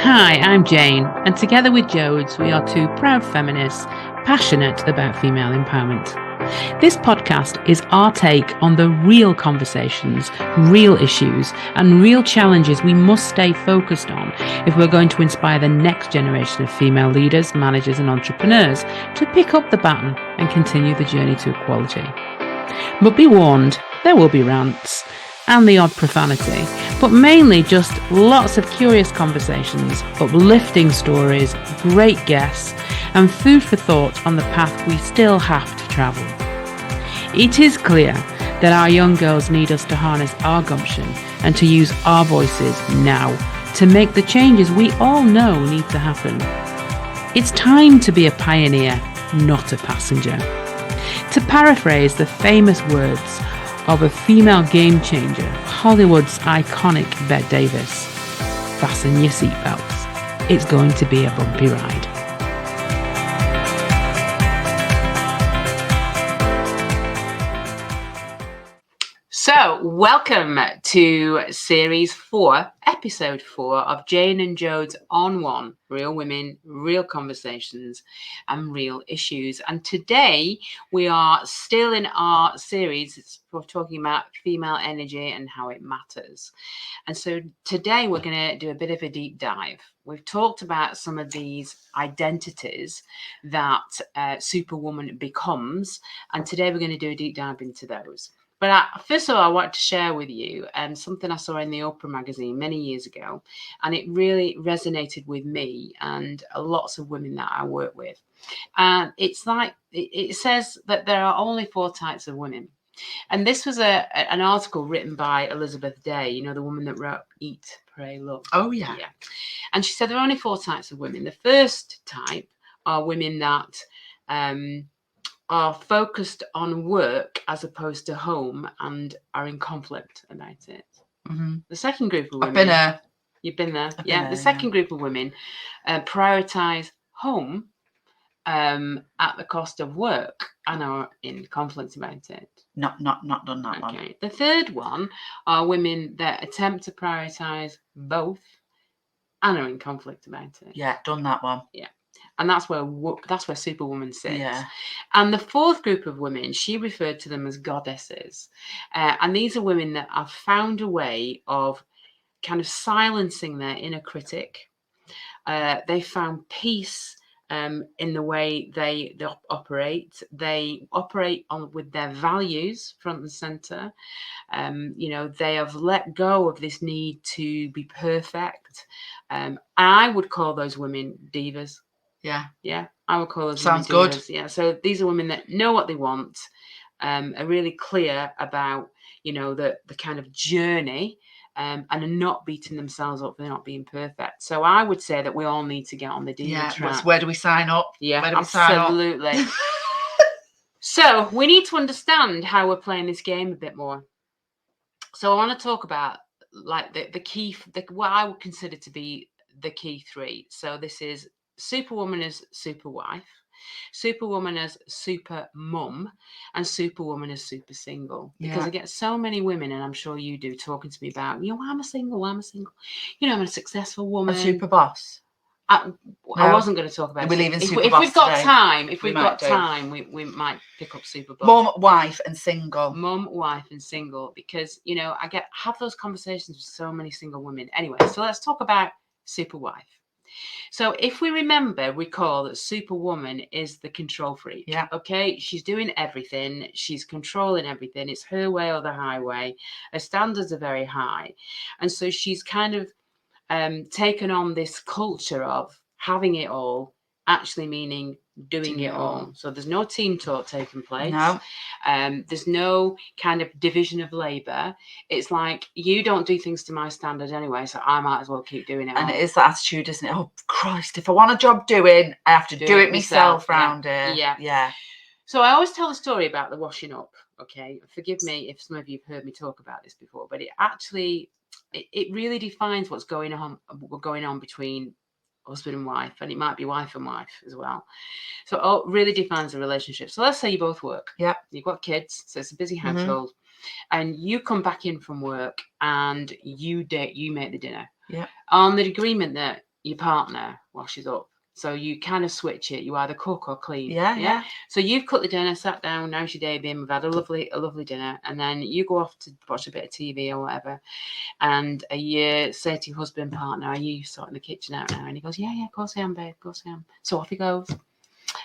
Hi, I'm Jane, and together with Jodes, we are two proud feminists passionate about female empowerment. This podcast is our take on the real conversations, real issues, and real challenges we must stay focused on if we're going to inspire the next generation of female leaders, managers, and entrepreneurs to pick up the baton and continue the journey to equality. But be warned, there will be rants and the odd profanity, but mainly just lots of curious conversations, uplifting stories, great guests, and food for thought on the path we still have to travel. It is clear that our young girls need us to harness our gumption and to use our voices now to make the changes we all know need to happen. It's time to be a pioneer, not a passenger. To paraphrase the famous words of a female game changer, Hollywood's iconic Bette Davis, fasten your seatbelts. It's going to be a bumpy ride. So, welcome to Series 4, Episode 4 of Jane and Jodes On One, Real Women, Real Conversations and Real Issues. And today we are still in our series, we're talking about female energy and how it matters. And so today we're going to do a bit of a deep dive. We've talked about some of these identities that Superwoman becomes, and today we're going to do a deep dive into those. But first of all, I want to share with you something I saw in the Oprah magazine many years ago, and it really resonated with me and lots of women that I work with. And it's like, it says that there are only 4 types of women. And this was an article written by Elizabeth Day, you know, the woman that wrote Eat, Pray, Love. Oh, yeah. And she said there are only 4 types of women. The first type are women that are focused on work as opposed to home and are in conflict about it. Mm-hmm. The second group of women... I've been there. You've been there? I've Yeah. been there, the second group of women prioritise home at the cost of work and are in conflict about it. Not done that one. Okay. The third one are women that attempt to prioritise both and are in conflict about it. Yeah, done that one. Yeah. And that's where Superwoman sits. Yeah. And the fourth group of women, she referred to them as goddesses. And these are women that have found a way of kind of silencing their inner critic. They found peace in the way they operate. They operate with their values front and center. They have let go of this need to be perfect. I would call those women divas. Yeah, I would call those sounds women divas. Good. Yeah, so these are women that know what they want, are really clear about, the kind of journey, and are not beating themselves up for not being perfect. So I would say that we all need to get on the diva track. Where do we sign up? Yeah, where do absolutely. We sign up? So we need to understand how we're playing this game a bit more. So I want to talk about like the key, what I would consider to be the key 3. So this is Superwoman as super wife, Superwoman as super mum, and Superwoman as super single. Because I get so many women, and I'm sure you do, talking to me about, I'm a single. I'm a successful woman. A super boss. I wasn't going to talk about it. If we've got time, we might pick up super boss. Mum, wife, and single. Mum, wife, and single. Because, I have those conversations with so many single women. Anyway, so let's talk about super wife. So if we recall that Superwoman is the control freak. Yeah. Okay. She's doing everything. She's controlling everything. It's her way or the highway. Her standards are very high. And so she's kind of taken on this culture of having it all, actually meaning doing it all. So there's no team talk taking place. No. There's no kind of division of labour. It's like, you don't do things to my standard anyway, so I might as well keep doing it. And it is the attitude, isn't it? Oh, Christ, if I want a job doing, I have to do it myself round here. Yeah. So I always tell a story about the washing up, okay? Forgive me if some of you have heard me talk about this before, but it really defines what's going on between husband and wife, and it might be wife and wife as well. So it really defines the relationship. So let's say you both work. Yeah. You've got kids, so it's a busy household. and you come back in from work and you make the dinner. Yeah. On the agreement that your partner washes up. So you kind of switch it. You either cook or clean. Yeah. So you've cooked the dinner, sat down, now's your day been, we've had a lovely dinner, and then you go off to watch a bit of TV or whatever, and you say to your husband, partner, are you sorting the kitchen out now? And he goes, yeah, of course I am, babe, of course I am. So off he goes to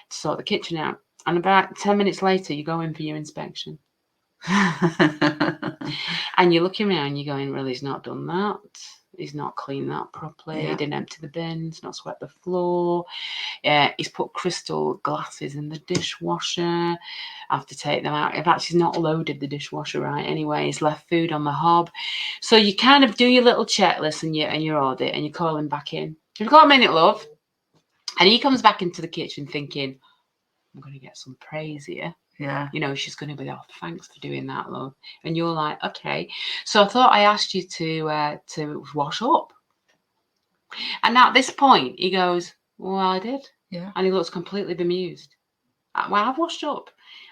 sort the kitchen out. And about 10 minutes later, you go in for your inspection. And you're looking around, you're going, well, he's not done that. He's not cleaned that properly. He didn't empty the bins, not swept the floor. He's put crystal glasses in the dishwasher. I have to take them out. In fact, he's not loaded the dishwasher right anyway. He's left food on the hob. So you kind of do your little checklist and your audit, and you call him back in. You've got a minute, love. And he comes back into the kitchen thinking, I'm going to get some praise here. Yeah. She's going to be, oh, thanks for doing that, love. And you're like, okay. So I thought I asked you to wash up. And at this point, he goes, well, I did. Yeah. And he looks completely bemused. Well, I've washed up.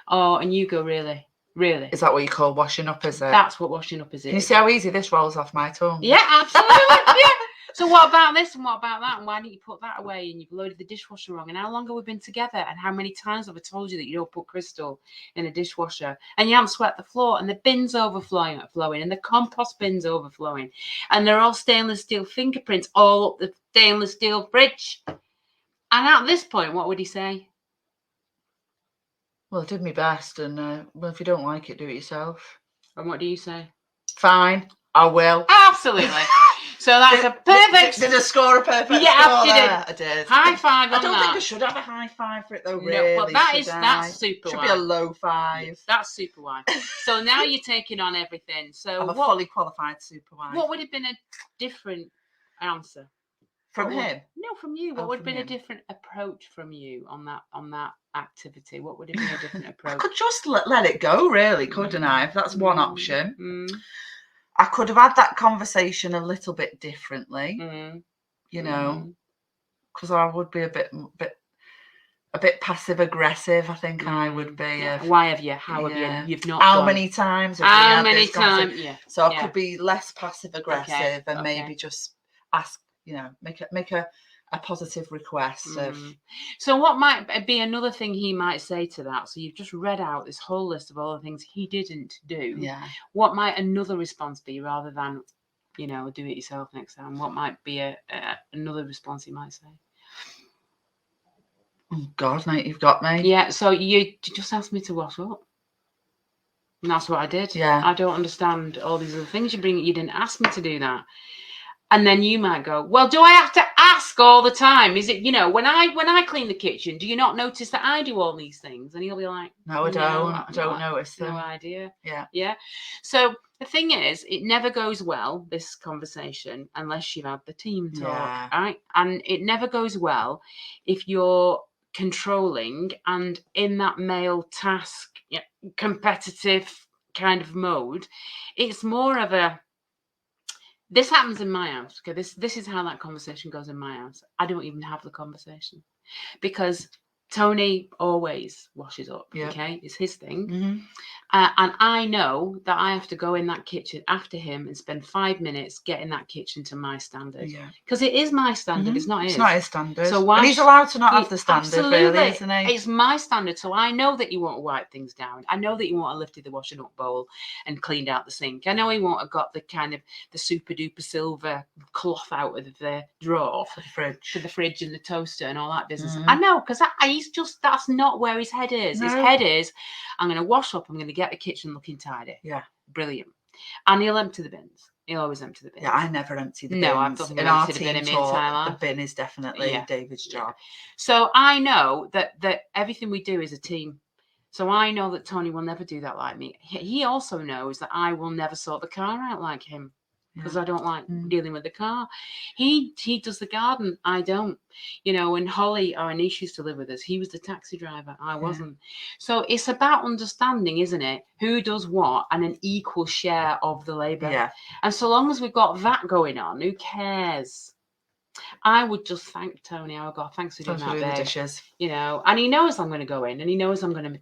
Oh, and you go, really? Really? Is that what you call washing up, is it? That's what washing up is. Can you see how easy this rolls off my tongue? Yeah, absolutely. Yeah. So what about this and what about that? And why didn't you put that away? And you've loaded the dishwasher wrong. And how long have we been together? And how many times have I told you that you don't put crystal in a dishwasher? And you haven't swept the floor. And the bin's overflowing. And the compost bin's overflowing. And they're all stainless steel fingerprints all up the stainless steel fridge. And at this point, what would he say? Well, I did my best. And well, if you don't like it, do it yourself. And what do you say? Fine, I will. Absolutely. So that's a perfect. Did I score a perfect score? Yeah, I did. High five on that. I don't think I should have a high five for it though. Really, no, well, that's super. Should be a low five. That's super wide. So now you're taking on everything. So I'm a fully qualified super wide. What would have been a different answer from him? No, from you. What would have been a different approach from you on that activity? What would have been a different approach? I could just let it go, really, couldn't I? If that's one option. I could have had that conversation a little bit differently, because I would be a bit passive aggressive. I think I would be. Yeah. Why have you? How have you? You've not. How many times? How many times? Yeah. So I could be less passive aggressive and maybe just ask. Make a positive request of. So what might be another thing he might say to that? So you've just read out this whole list of all the things he didn't do. Yeah. What might another response be rather than, do it yourself next time? What might be another response he might say? Oh God, mate, you've got me. Yeah. So you just asked me to wash up. And that's what I did. Yeah. I don't understand all these other things you bring. You didn't ask me to do that. And then you might go, well, do I have to ask all the time? Is it, when I clean the kitchen, do you not notice that I do all these things? And he'll be like, no, I don't. I don't notice them. No idea. Yeah. Yeah. So the thing is, it never goes well, this conversation, unless you've had the team talk, right? And it never goes well if you're controlling and in that male task, competitive kind of mode. It's more of a, this happens in my house. Okay, this is how that conversation goes in my house. I don't even have the conversation because Tony always washes up. Yep. Okay, it's his thing. And I know that I have to go in that kitchen after him and spend 5 minutes getting that kitchen to my standard. Yeah, because it is my standard. It's not his. It's not his standard. So why? And he's allowed to not have the standard, really, isn't he? It's my standard. So I know that you want to wipe things down. I know that you want to lifted the washing up bowl and cleaned out the sink. I know he won't have got the kind of the super duper silver cloth out of the drawer for the fridge and the toaster and all that business. I know, because he's just, that's not where his head is. No. His head is, I'm going to wash up. I'm going to get the kitchen looking tidy. Yeah, brilliant. And he'll empty the bins. He'll always empty the bins. Yeah, I never empty the bins. No, I've not emptied the bin in my entire life. The bin is definitely David's job. So I know that everything we do is a team. So I know that Tony will never do that like me. He also knows that I will never sort the car out like him. Because I don't like dealing with the car. He does the garden. I don't. When Holly, our niece, used to live with us, he was the taxi driver. I wasn't. So it's about understanding, isn't it? Who does what and an equal share of the labour. Yeah. And so long as we've got that going on, who cares? I would just thank Tony. I would go, thanks for doing that, babe. The dishes. And he knows I'm going to go in and he knows I'm going to,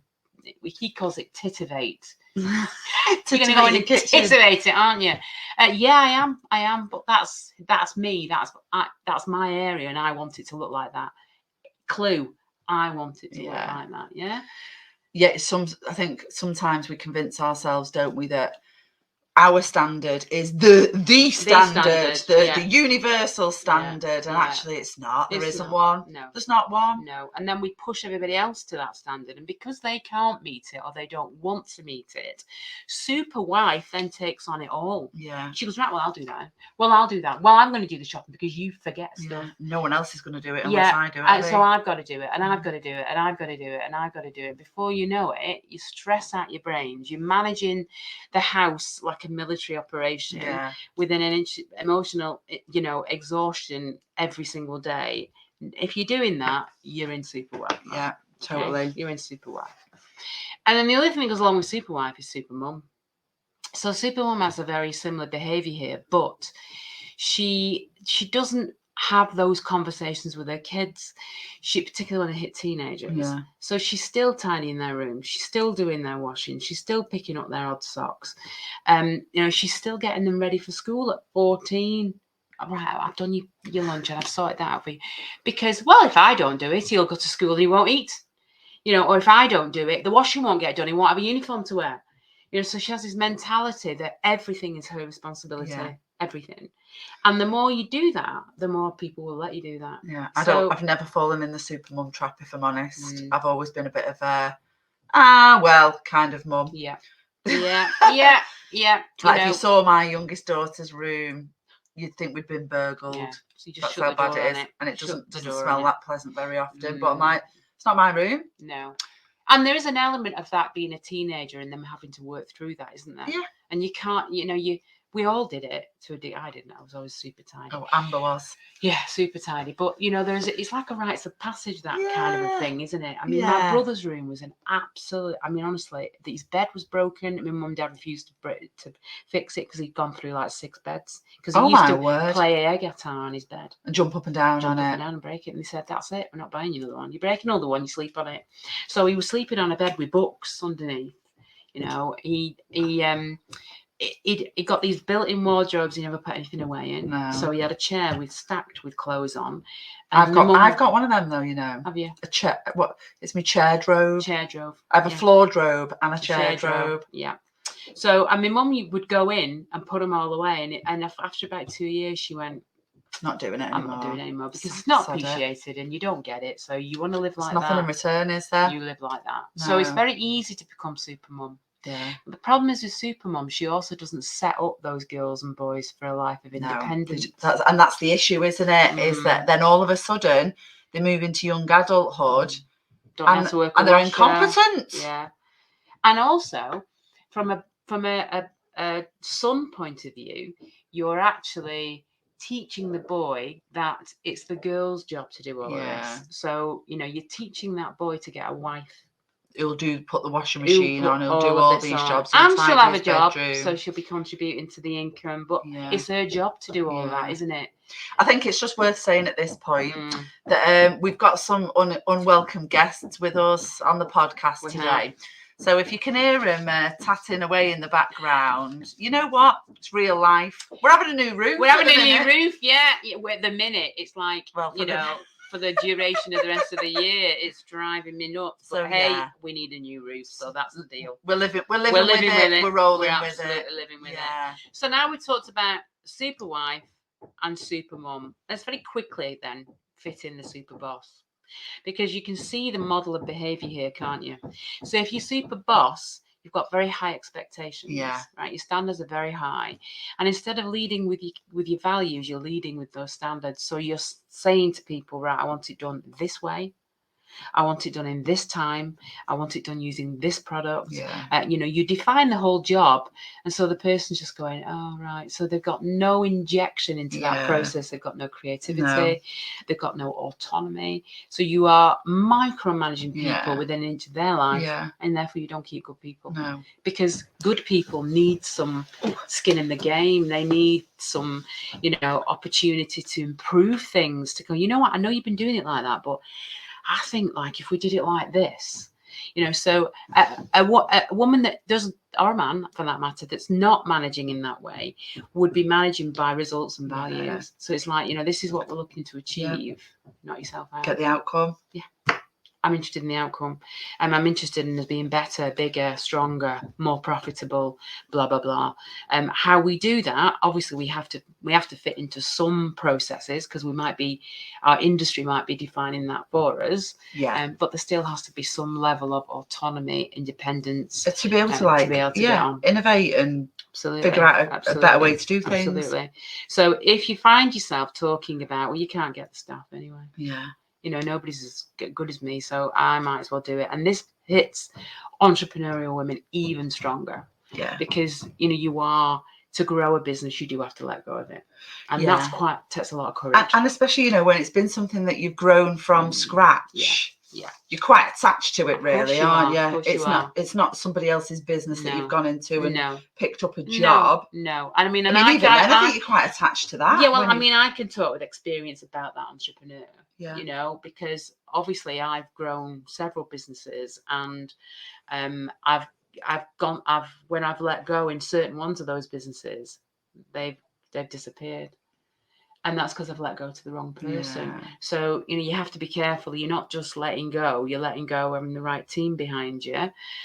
he calls it titivate. You're going to go in the kitchen. Titivate it, aren't you? Yeah, I am. But that's me. That's my area, and I want it to look like that. Clue. I want it to look like that. Yeah. Yeah. I think sometimes we convince ourselves, don't we, that our standard is the standard, the universal standard, and actually it's not. There isn't one. No, there's not one. No, and then we push everybody else to that standard, and because they can't meet it or they don't want to meet it, super wife then takes on it all. Yeah, she goes, right, well, I'll do that. Well, I'll do that. Well, I'm going to do the shopping because you forget stuff. No one else is going to do it unless I do it. So I've got to do it, and I've got to do it, and I've got to do it, and I've got to do it. Before you know it, you stress out your brains. You're managing the house like a military operation with an emotional, exhaustion every single day. If you're doing that, you're in super wife. Yeah, totally. Okay? You're in super wife. And then the other thing that goes along with super wife is super mum. So super mum has a very similar behaviour here, but she doesn't have those conversations with her kids. She particularly when they hit teenagers. Yeah. So she's still tidying their room. She's still doing their washing. She's still picking up their odd socks. She's still getting them ready for school at 14. Right, I've done your lunch and I've sorted that out for you. Because, well, if I don't do it, he'll go to school and he won't eat. Or if I don't do it, the washing won't get done. He won't have a uniform to wear. So she has this mentality that everything is her responsibility. Yeah. Everything. And the more you do that, the more people will let you do that. Yeah. I've never fallen in the super mum trap, if I'm honest. I've always been a bit of a kind of mum. Yeah. Yeah. Like if you saw my youngest daughter's room, you'd think we'd been burgled. Yeah. So you just That's how bad it is. And it doesn't smell that pleasant very often. But I'm like, it's not my room. No. And there is an element of that being a teenager and them having to work through that, isn't there? Yeah. And you can't, we all did it to a degree. I didn't. I was always super tidy. Oh, Amber was. Yeah, super tidy. But it's like a rites of passage, that kind of a thing, isn't it? I mean, my brother's room was an absolute. I mean, honestly, his bed was broken. My mum and dad refused to fix it because he'd gone through like 6 beds. Because he used to play air guitar on his bed and jump up and down on it, and break it. And they said, "That's it. We're not buying you another one. You're breaking another one. You sleep on it." So he was sleeping on a bed with books underneath. He got these built-in wardrobes he never put anything away in. No. So he had a chair stacked with clothes on. I've got one of them though, Have you? A chair. What? It's my chair drobe. Chair drobe. I have a floor drobe and a chair drobe. Yeah. So, and my mum would go in and put them all away, and after about 2 years, she went, "Not doing it anymore. I'm not doing it anymore because it's not appreciated, and you don't get it. So you want to live like that. Nothing in return, is there? You live like that. No. So it's very easy to become super mum. Yeah. But the problem is with super mum, she also doesn't set up those girls and boys for a life of independence. And that's the issue, isn't it? Is that then all of a sudden they move into young adulthood and they're incompetent. Yeah. And also from a son point of view, you're actually teaching the boy that it's the girl's job to do all of this. So, you're teaching that boy to get a wife. He'll put the washing machine on, he'll do all these jobs. And she'll have a job, so she'll be contributing to the income. But it's her job to do all that, isn't it? I think it's just worth saying at this point that we've got some unwelcome guests with us on the podcast today. So if you can hear him tatting away in the background, you know what? It's real life. We're having a new roof. We're having a new roof, yeah. At the minute, it's like, for the duration of the rest of the year, it's driving me nuts. But we need a new roof, so that's the deal. We're living with it. We're rolling with it. We're living with it. So now we talked about super wife and super mum. Let's very quickly then fit in the super boss, because you can see the model of behaviour here, can't you? So if you're super boss, you've got very high expectations, right? Your standards are very high. And instead of leading with your values, you're leading with those standards. So you're saying to people, right, I want it done this way. I want it done in this time. I want it done using this product. You define the whole job. And so the person's just going, oh, right. So they've got no injection into that process. They've got no creativity. No. They've got no autonomy. So you are micromanaging people within an inch of their life. And therefore you don't keep good people. No. Because good people need some skin in the game. They need some, opportunity to improve things, to go, you know what, I know you've been doing it like that, but I think, like, if we did it like this, So a woman that doesn't, or a man for that matter, that's not managing in that way would be managing by results and values. Yeah. So it's like, this is what we're looking to achieve, not yourself out. Get the outcome. Yeah. I'm interested in the outcome. I'm interested in us being better, bigger, stronger, more profitable, blah, blah, blah. How we do that, obviously we have to fit into some processes, because our industry might be defining that for us. Yeah. But there still has to be some level of autonomy, independence. To be able to innovate and figure out a better way to do things. Absolutely. So if you find yourself talking about, well, you can't get the staff anyway. Yeah. Nobody's as good as me, so I might as well do it. And this hits entrepreneurial women even stronger. Yeah. Because, to grow a business, you do have to let go of it. And takes a lot of courage. And especially, when it's been something that you've grown from scratch. Yeah. You're quite attached to it, really, aren't you? It's not somebody else's business that you've gone into and picked up a job. No. And I mean, I think you're quite attached to that. Yeah, well, I can talk with experience about that entrepreneur. Yeah. Because obviously I've grown several businesses, and when I've let go in certain ones of those businesses, they've disappeared. And that's because I've let go to the wrong person. Yeah. So, you have to be careful. You're not just letting go. You're letting go having the right team behind you.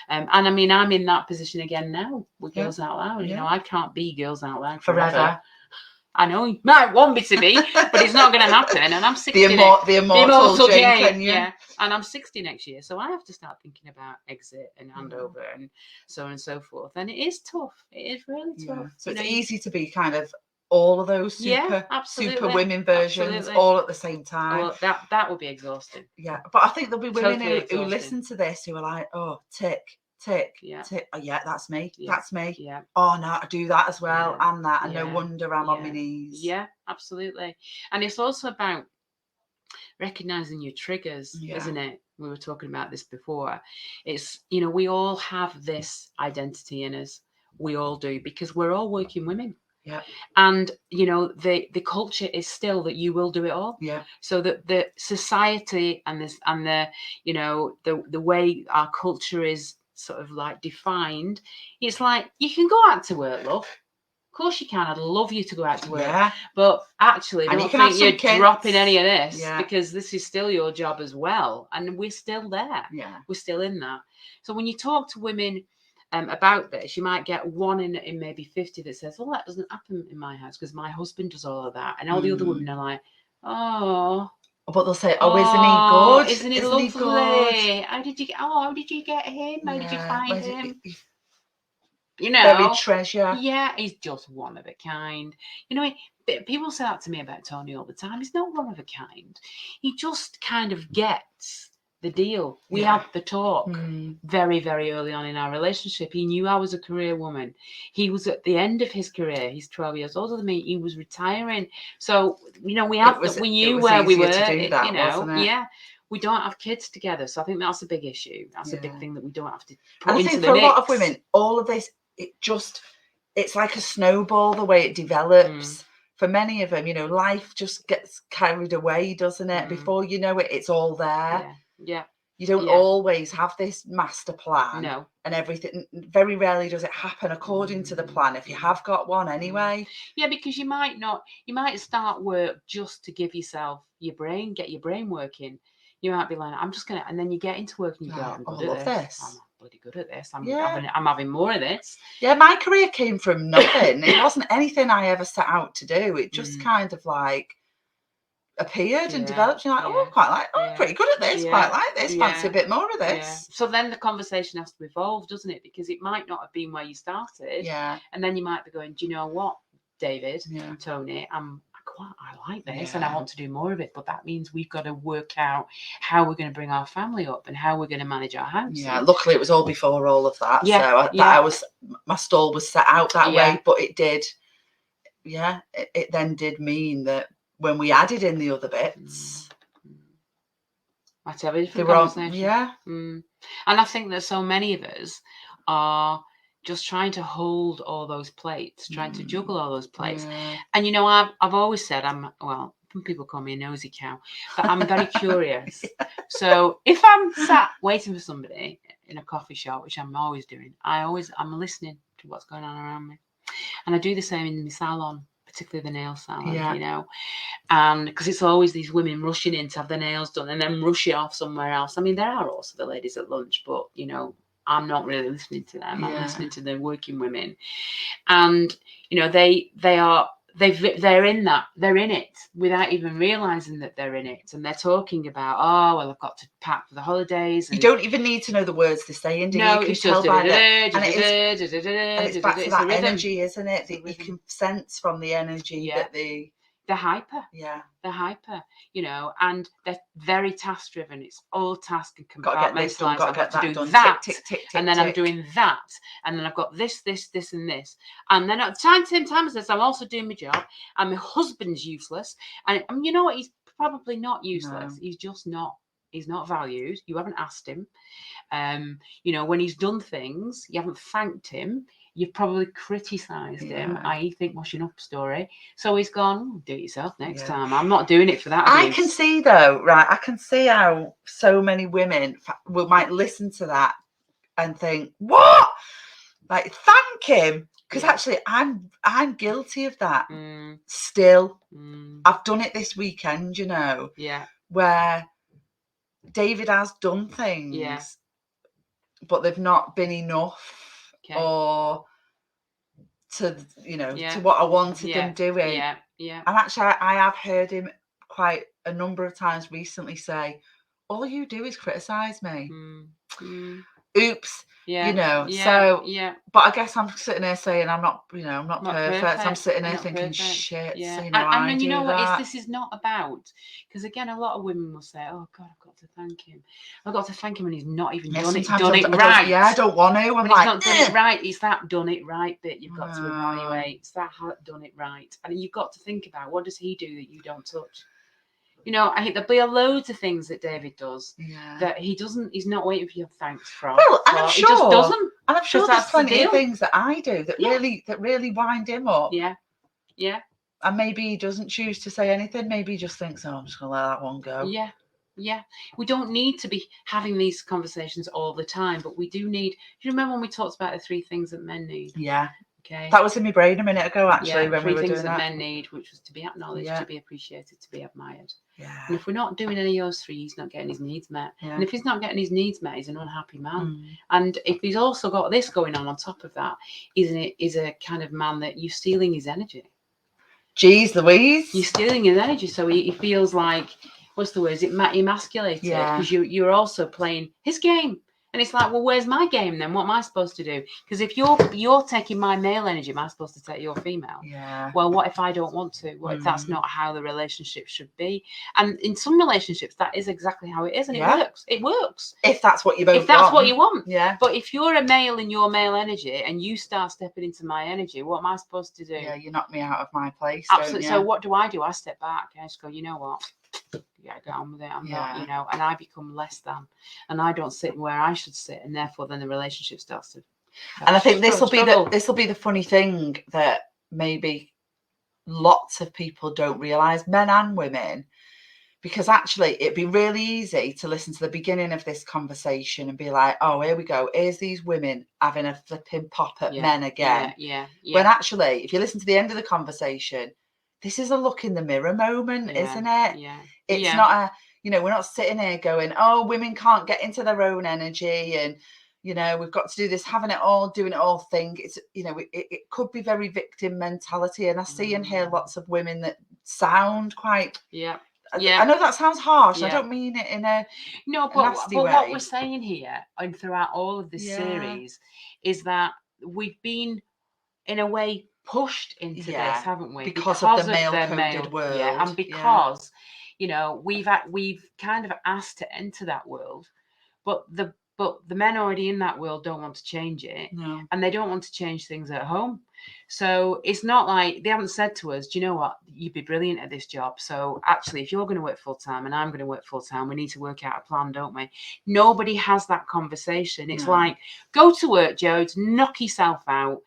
And I mean, I'm in that position again now with Girls Out Loud. Yeah. I can't be Girls Out Loud forever. I know you might want me to be, but it's not going to happen. And I'm 60. The immortal Jane Kenyon. Yeah. And I'm 60 next year. So I have to start thinking about exit and handover and so on and so forth. And it is tough. It is really tough. Yeah. So it's easy to be kind of all of those super women versions all at the same time. Well, that would be exhausting. Yeah. But I think there'll be women who listen to this who are like, oh, tick. Tick. Oh, yeah, that's me. That's me. Yeah. Oh no, I do that as well, and that, and no wonder I'm on my knees. Yeah, absolutely. And it's also about recognizing your triggers, isn't it? We were talking about this before. It's we all have this identity in us. We all do, because we're all working women. Yeah. And the culture is still that you will do it all. Yeah. So that the society and the way our culture is sort of like defined, it's like, you can go out to work, love. Of course you can. I'd love you to go out to work. Yeah. But actually, I don't think you're dropping any of this, because this is still your job as well. And we're still there. Yeah. We're still in that. So when you talk to women about this, you might get one in maybe 50 that says, well, that doesn't happen in my house because my husband does all of that. And all the other women are like, oh. But they'll say, oh, isn't he good? Isn't he lovely? How did you get him? How did you find him? Buried treasure. Yeah, he's just one of a kind. People say that to me about Tony all the time. He's not one of a kind. He just kind of gets the deal. We had the talk very, very early on in our relationship. He knew I was a career woman. He was at the end of his career. He's 12 years older than me. He was retiring. So, we knew where we were. Wasn't it? Yeah. We don't have kids together. So I think that's a big issue. That's a big thing that we don't have to put and I into think the for mix. a lot of women, all of this, it's like a snowball, the way it develops. For many of them, life just gets carried away, doesn't it? Before you know it, it's all there. Yeah. You don't always have this master plan. No. And everything. Very rarely does it happen according to the plan, if you have got one anyway. Yeah, because you might start work just to give yourself get your brain working. You might be like, I'm just gonna, and then you get into work and you go, I'm good at this. I'm bloody good at this. I'm having more of this. Yeah, my career came from nothing. It wasn't anything I ever set out to do. It just kind of like appeared and developed. You're like, I'm pretty good at this. Quite like this. Fancy a bit more of this. Yeah. So then the conversation has to evolve, doesn't it? Because it might not have been where you started. Yeah. And then you might be going, do you know what, David, Tony, I like this and I want to do more of it, but that means we've got to work out how we're going to bring our family up and how we're going to manage our house. Yeah, luckily it was all before all of that. So my stall was set out that way, but it did. Yeah, it then did mean that when we added in the other bits, that's a different conversation. And I think that so many of us are just trying to hold all those plates, trying to juggle all those plates. And I've always said Some people call me a nosy cow, but I'm very curious. So if I'm sat waiting for somebody in a coffee shop, which I'm always doing, I'm listening to what's going on around me. And I do the same in the salon, particularly the nail salon, you know, and because it's always these women rushing in to have their nails done and then rushing off somewhere else. I mean, there are also the ladies at lunch, but, you know, I'm not really listening to them. I'm listening to the working women. And, you know, they're in it without even realizing that they're in it, and they're talking about, oh well, I've got to pack for the holidays. And you don't even need to know the words they're saying, do you? No, you can it's tell just by that, and it's back to that energy, isn't it? That you can sense from the energy that they're hyper. Yeah. They're hyper, you know, and they're very task driven. It's all task and compartmentalised. Got to get this done, got to get that done. That, tick, tick, tick, and then I'm doing that, and then I've got this, and this, and then at the same time as this, I'm also doing my job. And my husband's useless, and you know what? He's probably not useless. No. He's just not. He's not valued. You haven't asked him. You know, when he's done things, you haven't thanked him. You've probably criticised him, i.e. think washing up story. So he's gone, do it yourself next time. I'm not doing it for that abuse. I can see though, right? I can see how so many women might listen to that and think, what? Like, thank him. Because actually I'm guilty of that. Still. I've done it this weekend, you know. Yeah. Where David has done things, but they've not been enough. Or to, you know, to what I wanted them doing. Yeah. And actually, I have heard him quite a number of times recently say, all you do is criticise me. Oops. You know, but I guess I'm sitting there saying I'm not perfect. I'm sitting there thinking, shit. Yeah. So, you know, and you know what? This is not about, because again, a lot of women will say, oh God, I've got to thank him. I've got to thank him, and he's not even done it right. I don't want to. He's not done it right. It's that done it right bit you've got to evaluate. It's that done it right. And you've got to think about, what does he do that you don't touch? You know, I think there'll be loads of things that David does that he's not waiting for your thanks from. Well, and I'm sure he just doesn't. And I'm sure there's plenty of things that I do that really wind him up. Yeah. And maybe he doesn't choose to say anything. Maybe he just thinks, oh, I'm just gonna let that one go. Yeah. We don't need to be having these conversations all the time, but we do need. Do you remember when we talked about the 3 things that men need? Yeah. Okay. That was in my brain a minute ago, actually, when we were doing that. 3 things that men need, which was to be acknowledged, to be appreciated, to be admired. Yeah. And if we're not doing any of those 3, he's not getting his needs met. Yeah. And if he's not getting his needs met, he's an unhappy man. And if he's also got this going on top of that, he's a kind of man that you're stealing his energy. Jeez Louise. You're stealing his energy, so he feels like, what's the word? Is it emasculated? Because you're also playing his game. And it's like, well, where's my game then? What am I supposed to do? Because if you're taking my male energy, am I supposed to take your female? Yeah. Well, what if I don't want to? What if that's not how the relationship should be? And in some relationships, that is exactly how it is, and it works. It works. If that's what you both want. If that's what you want. Yeah. But if you're a male in your male energy and you start stepping into my energy, what am I supposed to do? Yeah, you knock me out of my place. Absolutely. So what do? I step back. I just go, you know what? Get on with it. I'm not, you know, and I become less than, and I don't sit where I should sit, and therefore then the relationship starts to. And I think this will be the funny thing that maybe lots of people don't realise, men and women, because actually it'd be really easy to listen to the beginning of this conversation and be like, oh, here we go. Here's these women having a flipping pop at men again. Yeah. When actually, if you listen to the end of the conversation, this is a look in the mirror moment, isn't it? Yeah. It's not we're not sitting here going, oh, women can't get into their own energy and, you know, we've got to do this, having it all, doing it all thing. It's, you know, it could be very victim mentality. And I see and hear lots of women that sound quite... Yeah. I know that sounds harsh. I don't mean it in a nasty way. What we're saying here and throughout all of this series is that we've been, in a way, pushed into this, haven't we? Because of the male-coded world. Yeah, and because, you know, we've kind of asked to enter that world, but the men already in that world don't want to change it, and they don't want to change things at home. So it's not like they haven't said to us, do you know what, you'd be brilliant at this job. So actually, if you're going to work full time and I'm going to work full time, we need to work out a plan, don't we? Nobody has that conversation. It's like, go to work, Jodes, knock yourself out.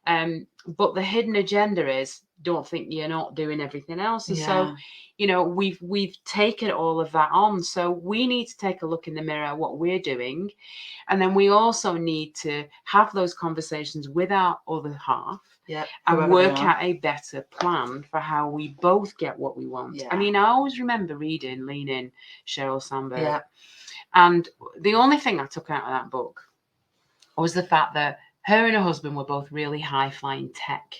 But the hidden agenda is don't think you're not doing everything else. And so, Yeah. you know, we've taken all of that on. So we need to take a look in the mirror at what we're doing. And then we also need to have those conversations with our other half. Yeah, And whoever they work are. out a better plan for how we both get what we want. Yeah. I mean, I always remember reading Lean In, Sheryl Sandberg. Yeah. And the only thing I took out of that book was the fact that her and her husband were both really high-flying tech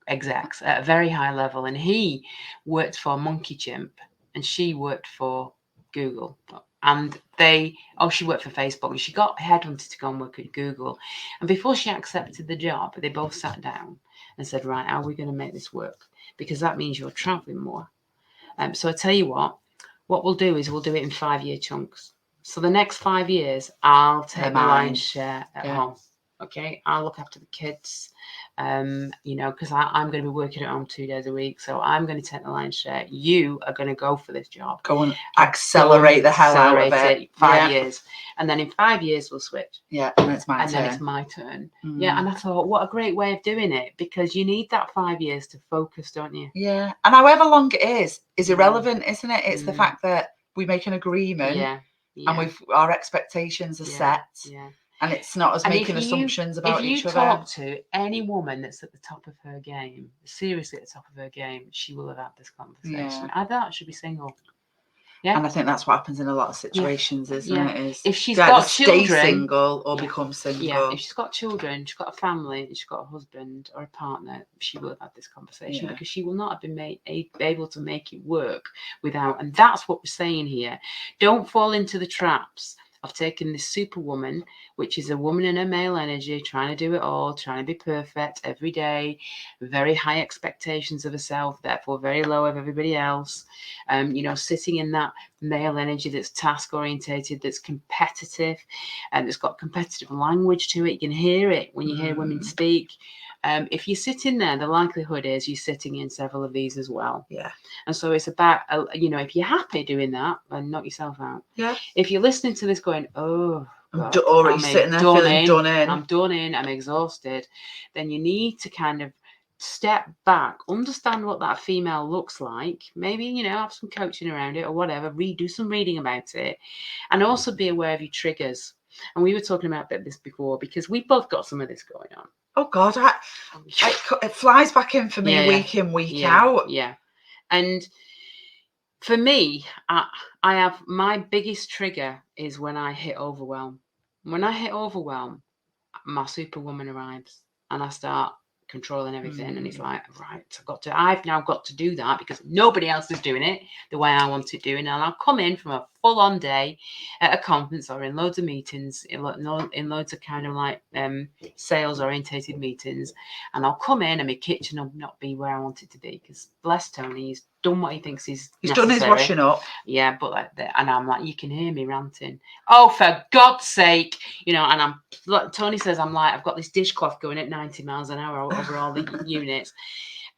execs at a very high level. And he worked for Monkey Chimp and she worked for Google. And she worked for Facebook and she got headhunted to go and work at Google. And before she accepted the job, they both sat down and said, right, how are we going to make this work? Because that means you're traveling more. So I tell you what we'll do is we'll do it in 5-year chunks. So the next 5 years, I'll take the lion's share at home. Okay, I'll look after the kids, you know, because I'm going to be working at home 2 days a week. So I'm going to take the lion's share. You are going to go for this job. Go and accelerate the hell out of it. 5 years. And then in 5 years, we'll switch. Yeah, and it's my turn. Then it's my turn. Yeah, and I thought, what a great way of doing it, because you need that 5 years to focus, don't you? Yeah, and however long it is irrelevant, isn't it? It's the fact that we make an agreement and our expectations are set. Yeah. And it's not as making assumptions about each other. If you talk to any woman that's at the top of her game, seriously at the top of her game, she will have had this conversation. I thought she should be single. Yeah. And I think that's what happens in a lot of situations, isn't it? Is if she's got children, stay single or become single. Yeah. If she's got children, she's got a family, she's got a husband or a partner, she will have had this conversation because she will not have been able to make it work without. And that's what we're saying here. Don't fall into the traps of taking this superwoman, which is a woman in her male energy, trying to do it all, trying to be perfect every day, very high expectations of herself, therefore very low of everybody else. You know, sitting in that male energy that's task orientated, that's competitive, and it's got competitive language to it. You can hear it when you hear women speak. If you sit in there, the likelihood is you're sitting in several of these as well. Yeah. And so it's about, you know, if you're happy doing that, then knock yourself out. Yeah. If you're listening to this going, oh, God, already sitting there feeling done in. I'm done in, I'm exhausted, then you need to kind of step back, understand what that female looks like, maybe, you know, have some coaching around it or whatever, do some reading about it, and also be aware of your triggers. And we were talking about this before because we've both got some of this going on. Oh God, it flies back in for me week in, week out. Yeah. And for me, I have my biggest trigger is when I hit overwhelm. When I hit overwhelm, my superwoman arrives and I start controlling everything. And it's like, right, I've now got to do that because nobody else is doing it the way I want it doing. And I'll come in from a full-on day at a conference or in loads of meetings, in loads of kind of like sales-orientated meetings, and I'll come in and my kitchen will not be where I want it to be because bless Tony, he's done what he thinks he's done his washing up. Yeah, but like that, and I'm like, you can hear me ranting. Oh, for God's sake, you know. And I'm like, Tony says, I'm like, I've got this dishcloth going at 90 miles an hour over all the units.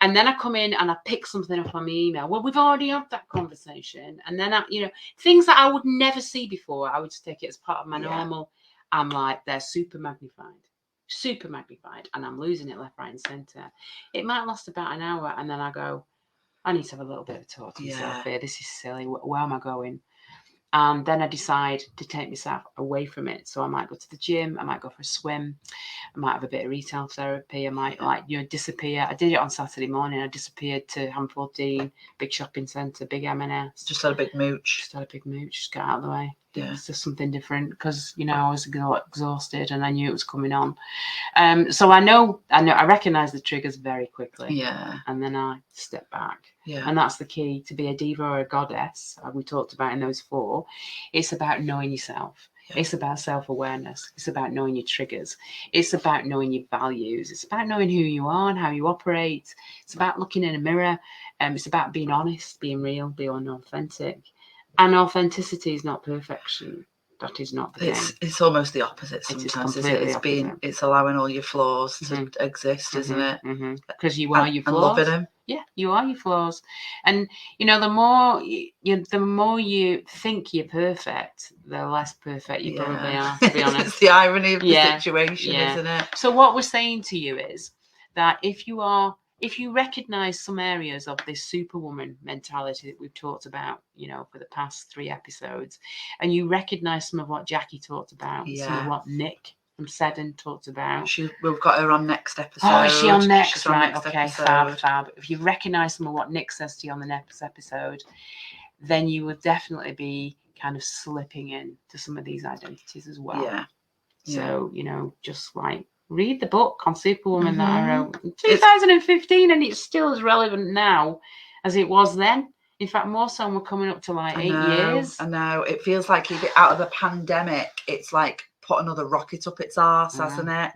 And then I come in and I pick something up on my email. Well, we've already had that conversation. And then things that I would never see before, I would just take it as part of my normal. I'm like, they're super magnified, and I'm losing it left, right, and centre. It might last about an hour, and then I go, I need to have a little bit of a talk to myself here. This is silly. Where am I going? And then I decide to take myself away from it. So I might go to the gym. I might go for a swim. I might have a bit of retail therapy. I might disappear. I did it on Saturday morning. I disappeared to Ham14, big shopping centre, big M&S. Just had a big mooch. Just got out of the way. Yeah. It's just something different because, I was exhausted and I knew it was coming on. So I recognise the triggers very quickly. Yeah. And then I step back. Yeah. And that's the key to be a diva or a goddess. We talked about in those 4. It's about knowing yourself. Yeah. It's about self-awareness. It's about knowing your triggers. It's about knowing your values. It's about knowing who you are and how you operate. It's about looking in a mirror. It's about being honest, being real, being authentic. And authenticity is not perfection. That is not the game. It's almost the opposite sometimes, isn't it? It's allowing all your flaws to exist, isn't it? Because you are your flaws. And loving them. Yeah, you are your flaws. And, the more you think you're perfect, the less perfect you probably are, to be honest. It's the irony of the situation, isn't it? So what we're saying to you is that if you recognise some areas of this superwoman mentality that we've talked about, for the past 3 episodes, and you recognise some of what Jackie talked about, some of what Nick from Seddon talked about. We've got her on next episode. Oh, is she on next? Right, next okay, fab. If you recognise some of what Nick says to you on the next episode, then you will definitely be kind of slipping in to some of these identities as well. Yeah. So, just like read the book on Superwoman that I wrote in 2015, and it's still as relevant now as it was then. In fact, more so, we're coming up to like 8 years. I know. It feels like if out of the pandemic, it's like put another rocket up its arse, hasn't it?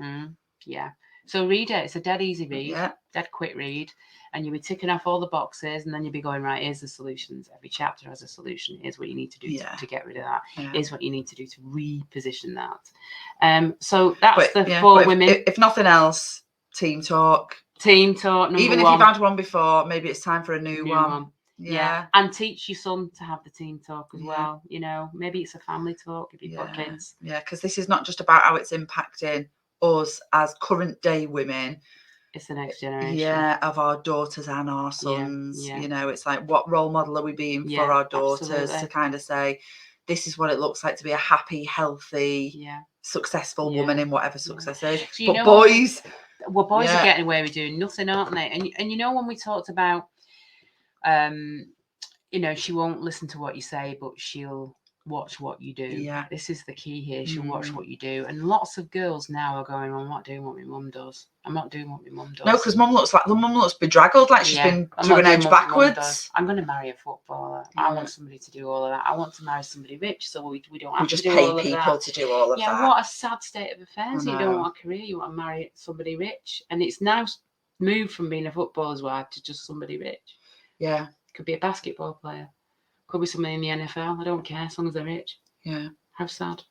Yeah. So read it. It's a dead easy read, dead quick read. And you'll be ticking off all the boxes, and then you'll be going, right, here's the solutions. Every chapter has a solution. Here's what you need to do to get rid of that. Here's what you need to do to reposition that. So that's the 4 women. If nothing else, team talk. Team talk, number Even 1. If you've had one before, maybe it's time for a new one. Yeah. And teach your son to have the team talk as well. Maybe it's a family talk if you've got kids. Yeah, because this is not just about how it's impacting us as current day women. It's the next generation. Yeah, of our daughters and our sons. It's like, what role model are we being for our daughters to kind of say, this is what it looks like to be a happy, healthy, successful woman in whatever success is. So but boys... Well, boys are getting away with doing nothing, aren't they? And when we talked about, she won't listen to what you say, but she'll watch what you do. Yeah. This is the key here. She'll watch what you do. And lots of girls now are going, I'm not doing what my mum does. I'm not doing what my mum does. No, because mum looks bedraggled, like she's been through an edge backwards. I'm going to marry a footballer. I want somebody to do all of that. I want to marry somebody rich, so we don't have to do all of that. We just pay people to do all of that. Yeah, what a sad state of affairs. You don't want a career, you want to marry somebody rich. And it's now moved from being a footballer's wife to just somebody rich. Yeah. Could be a basketball player. Could be somebody in the NFL. I don't care, as long as they're rich. Yeah. How sad.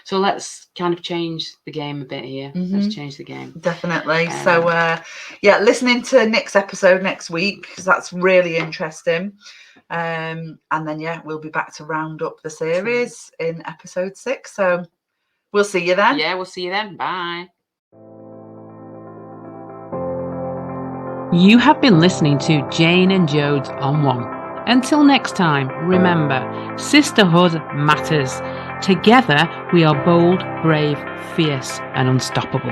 So let's kind of change the game a bit here. Let's change the game. Definitely. So, listening to Nick's episode next week, because that's really interesting. And then, we'll be back to round up the series in episode 6. So we'll see you then. Yeah, we'll see you then. Bye. You have been listening to Jane and Jodes on One. Until next time, remember, sisterhood matters. Together, we are bold, brave, fierce, and unstoppable.